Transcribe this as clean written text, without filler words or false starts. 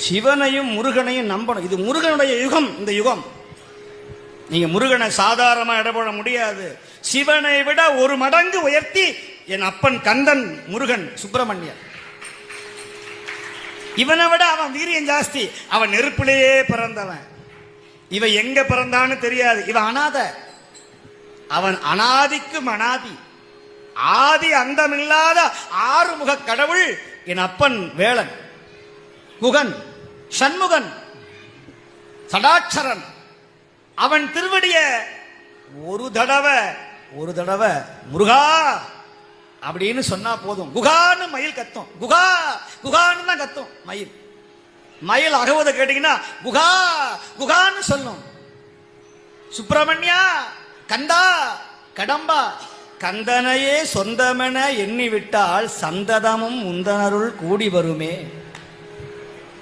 சிவனையும் முருகனையும் நம்பணும். இது முருகனுடைய யுகம். இந்த யுகம் நீங்க முருகனை சாதாரணமா இடப்பட முடியாது. சிவனை விட ஒரு மடங்கு உயர்த்தி என் அப்பன் கந்தன் முருகன் சுப்பிரமணியன். இவனை விட அவன் வீரியம் ஜாஸ்தி. அவன் நெருப்பிலேயே பிறந்தவன். இவன் எங்க பிறந்தான்னு தெரியாது. இவன் அனாத. அவன் அனாதிக்கும் அனாதி, ஆதி அந்தமில்லாத ஆறுமுக கடவுள் என் அப்பன் வேளன், குகன், சண்முகன், சடாட்சரன். அவன் திருவடிய ஒரு தடவை முருகா அப்படின்னு சொன்னா போதும். குகான்னு மயில் கத்தும். குகா குகான்னு தான் கத்தும் மயில். மயில் அகவதை கேட்டீங்கன்னா குகா குகான்னு சொல்லும். சுப்பிரமணியா, கந்தா, கடம்பா, கந்தனையே சொந்தமென எண்ணி விட்டால் சந்ததமும் உந்தனருள் கூடி வருமே.